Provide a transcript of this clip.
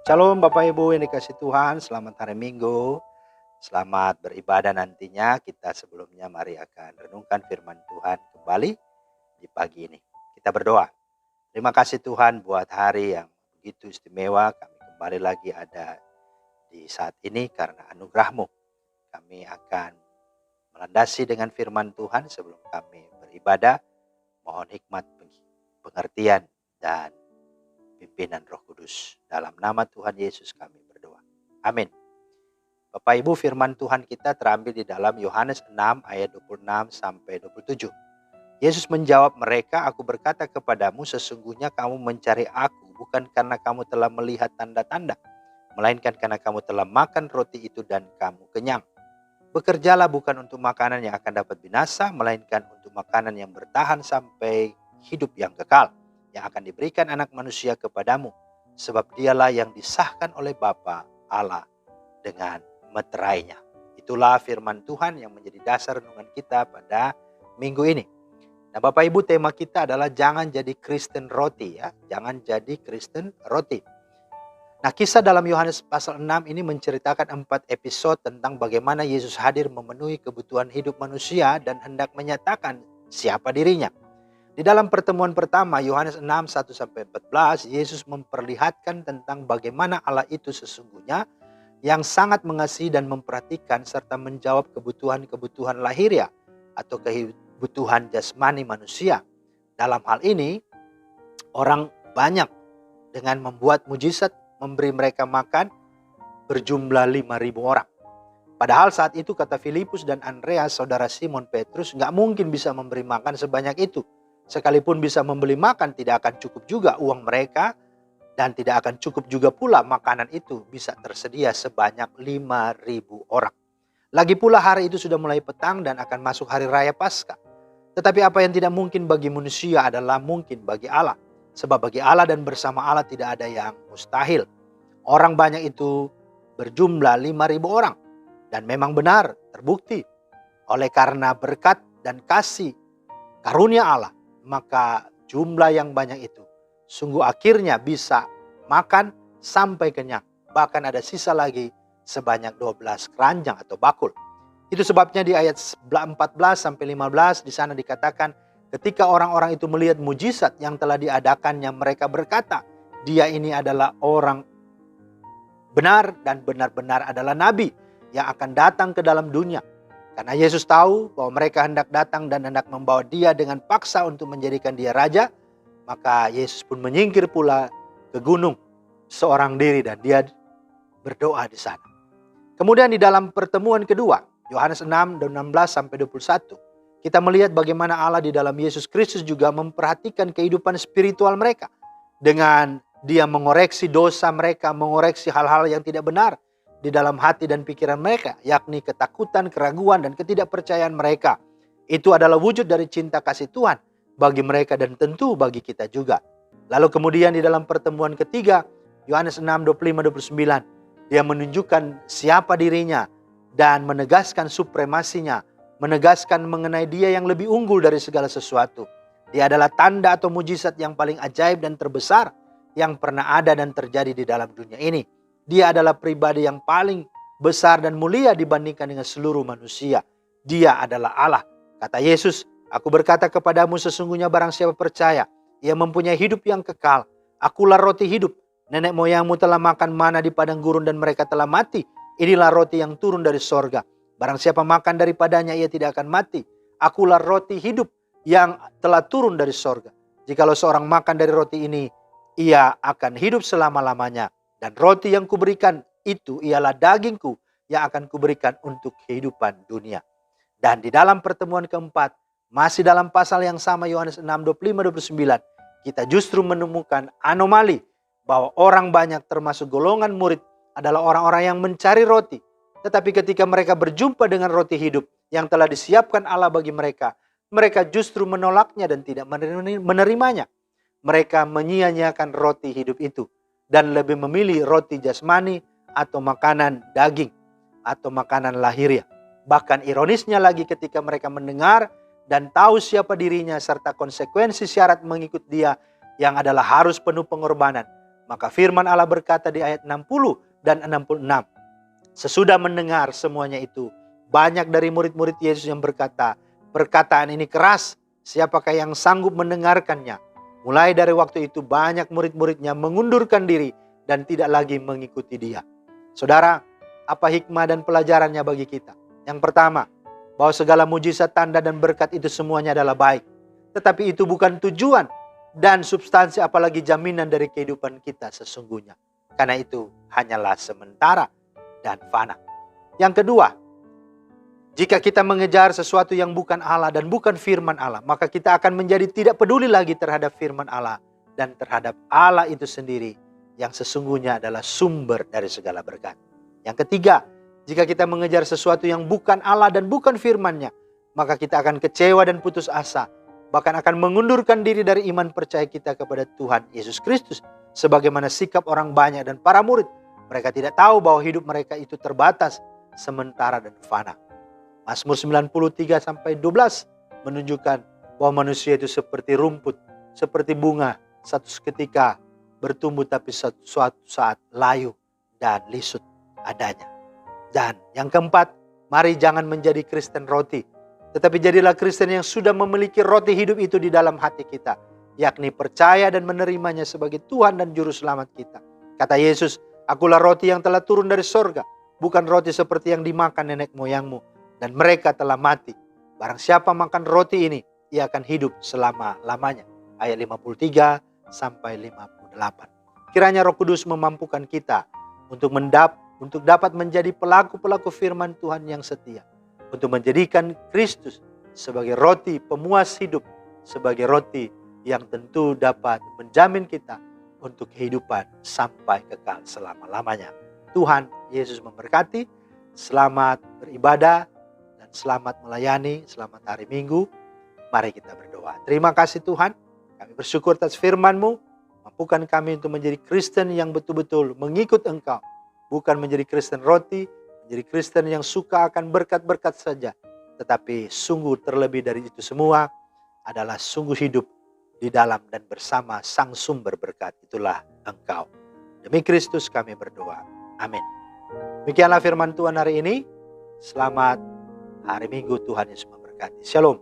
Shalom Bapak Ibu yang dikasih Tuhan, selamat hari Minggu, selamat beribadah nantinya. Kita sebelumnya mari akan renungkan firman Tuhan kembali di pagi ini. Kita berdoa. Terima kasih Tuhan buat hari yang begitu istimewa. Kami kembali lagi ada di saat ini karena anugerah-Mu. Kami akan melandasi dengan firman Tuhan sebelum kami beribadah. Mohon hikmat, pengertian, dan pimpinan Roh Kudus. Dalam nama Tuhan Yesus kami berdoa. Amin. Bapak Ibu, firman Tuhan kita terambil di dalam Yohanes 6 ayat 26 sampai 27. Yesus menjawab mereka, "Aku berkata kepadamu, sesungguhnya kamu mencari aku bukan karena kamu telah melihat tanda-tanda, melainkan karena kamu telah makan roti itu dan kamu kenyang. Bekerjalah bukan untuk makanan yang akan dapat binasa, melainkan untuk makanan yang bertahan sampai hidup yang kekal, yang akan diberikan anak manusia kepadamu, sebab dialah yang disahkan oleh Bapa Allah dengan meterainya." Itulah firman Tuhan yang menjadi dasar renungan kita pada minggu ini. Nah Bapak Ibu, tema kita adalah jangan jadi Kristen roti ya. Jangan jadi Kristen roti. Nah kisah dalam Yohanes pasal 6 ini menceritakan 4 episode tentang bagaimana Yesus hadir memenuhi kebutuhan hidup manusia dan hendak menyatakan siapa dirinya. Di dalam pertemuan pertama, Yohanes 6, 1-14, Yesus memperlihatkan tentang bagaimana Allah itu sesungguhnya yang sangat mengasihi dan memperhatikan serta menjawab kebutuhan-kebutuhan lahiriah atau kebutuhan jasmani manusia. Dalam hal ini, orang banyak dengan membuat mujizat memberi mereka makan berjumlah 5.000 orang. Padahal saat itu kata Filipus dan Andreas, saudara Simon Petrus, nggak mungkin bisa memberi makan sebanyak itu. Sekalipun bisa membeli makan, tidak akan cukup juga uang mereka dan tidak akan cukup juga pula makanan itu bisa tersedia sebanyak 5.000 orang. Lagi pula hari itu sudah mulai petang dan akan masuk hari raya Paskah. Tetapi apa yang tidak mungkin bagi manusia adalah mungkin bagi Allah. Sebab bagi Allah dan bersama Allah tidak ada yang mustahil. Orang banyak itu berjumlah 5.000 orang. Dan memang benar terbukti. Oleh karena berkat dan kasih karunia Allah, maka jumlah yang banyak itu sungguh akhirnya bisa makan sampai kenyang. Bahkan ada sisa lagi sebanyak 12 keranjang atau bakul. Itu sebabnya di ayat 14-15 di sana dikatakan, ketika orang-orang itu melihat mujizat yang telah diadakannya, mereka berkata, "Dia ini adalah orang benar dan benar-benar adalah nabi yang akan datang ke dalam dunia." Karena Yesus tahu bahwa mereka hendak datang dan hendak membawa dia dengan paksa untuk menjadikan dia raja, maka Yesus pun menyingkir pula ke gunung seorang diri dan dia berdoa di sana. Kemudian di dalam pertemuan kedua, Yohanes 6, 16-21, kita melihat bagaimana Allah di dalam Yesus Kristus juga memperhatikan kehidupan spiritual mereka. Dengan dia mengoreksi dosa mereka, mengoreksi hal-hal yang tidak benar di dalam hati dan pikiran mereka, yakni ketakutan, keraguan, dan ketidakpercayaan mereka. Itu adalah wujud dari cinta kasih Tuhan bagi mereka dan tentu bagi kita juga. Lalu kemudian di dalam pertemuan ketiga, Yohanes 6, 25-29, dia menunjukkan siapa dirinya dan menegaskan supremasinya, menegaskan mengenai dia yang lebih unggul dari segala sesuatu. Dia adalah tanda atau mujizat yang paling ajaib dan terbesar yang pernah ada dan terjadi di dalam dunia ini. Dia adalah pribadi yang paling besar dan mulia dibandingkan dengan seluruh manusia. Dia adalah Allah. Kata Yesus, "Aku berkata kepadamu, sesungguhnya barang siapa percaya, ia mempunyai hidup yang kekal. Akulah roti hidup. Nenek moyangmu telah makan mana di padang gurun dan mereka telah mati. Inilah roti yang turun dari sorga. Barang siapa makan daripadanya, ia tidak akan mati. Akulah roti hidup yang telah turun dari sorga. Jikalau seorang makan dari roti ini, ia akan hidup selama-lamanya. Dan roti yang kuberikan itu ialah dagingku yang akan kuberikan untuk kehidupan dunia." Dan di dalam pertemuan keempat, masih dalam pasal yang sama Yohanes 6, 25-29, kita justru menemukan anomali bahwa orang banyak termasuk golongan murid adalah orang-orang yang mencari roti. Tetapi ketika mereka berjumpa dengan roti hidup yang telah disiapkan Allah bagi mereka, mereka justru menolaknya dan tidak menerimanya. Mereka menyia-nyiakan roti hidup itu dan lebih memilih roti jasmani atau makanan daging atau makanan lahiriah. Bahkan ironisnya lagi, ketika mereka mendengar dan tahu siapa dirinya serta konsekuensi syarat mengikut dia yang adalah harus penuh pengorbanan, Maka firman Allah berkata di ayat 60 dan 66. Sesudah mendengar semuanya itu, banyak dari murid-murid Yesus yang berkata, perkataan ini keras, siapakah yang sanggup mendengarkannya? Mulai dari waktu itu banyak murid-muridnya mengundurkan diri dan tidak lagi mengikuti dia. Saudara, apa hikmah dan pelajarannya bagi kita? Yang pertama, bahwa segala mujizat, tanda dan berkat itu semuanya adalah baik. Tetapi itu bukan tujuan dan substansi apalagi jaminan dari kehidupan kita sesungguhnya. Karena itu hanyalah sementara dan fana. Yang kedua, jika kita mengejar sesuatu yang bukan Allah dan bukan firman Allah, maka kita akan menjadi tidak peduli lagi terhadap firman Allah dan terhadap Allah itu sendiri yang sesungguhnya adalah sumber dari segala berkat. Yang ketiga, jika kita mengejar sesuatu yang bukan Allah dan bukan firman-Nya, maka kita akan kecewa dan putus asa, bahkan akan mengundurkan diri dari iman percaya kita kepada Tuhan Yesus Kristus. Sebagaimana sikap orang banyak dan para murid, mereka tidak tahu bahwa hidup mereka itu terbatas, sementara dan fana. Mazmur 93-12 menunjukkan bahwa manusia itu seperti rumput, seperti bunga, satu ketika bertumbuh tapi suatu saat layu dan lisut adanya. Dan yang keempat, mari jangan menjadi Kristen roti, tetapi jadilah Kristen yang sudah memiliki roti hidup itu di dalam hati kita, yakni percaya dan menerimanya sebagai Tuhan dan Juru Selamat kita. Kata Yesus, akulah roti yang telah turun dari sorga, bukan roti seperti yang dimakan nenek moyangmu, dan mereka telah mati. Barang siapa makan roti ini, ia akan hidup selama-lamanya. Ayat 53-58. Kiranya Roh Kudus memampukan kita untuk dapat menjadi pelaku-pelaku firman Tuhan yang setia, untuk menjadikan Kristus sebagai roti pemuas hidup, sebagai roti yang tentu dapat menjamin kita untuk kehidupan sampai kekal selama-lamanya. Tuhan Yesus memberkati. Selamat beribadah dan selamat melayani. Selamat hari Minggu. Mari kita berdoa. Terima kasih Tuhan, kami bersyukur atas firman-Mu. Mampukan kami untuk menjadi Kristen yang betul-betul mengikut Engkau, bukan menjadi Kristen roti, menjadi Kristen yang suka akan berkat-berkat saja, tetapi sungguh terlebih dari itu semua adalah sungguh hidup di dalam dan bersama Sang Sumber berkat, itulah Engkau. Demi Kristus kami berdoa. Amin. Demikianlah firman Tuhan hari ini. Selamat hari Minggu, Tuhan Yesus memberkati. Shalom.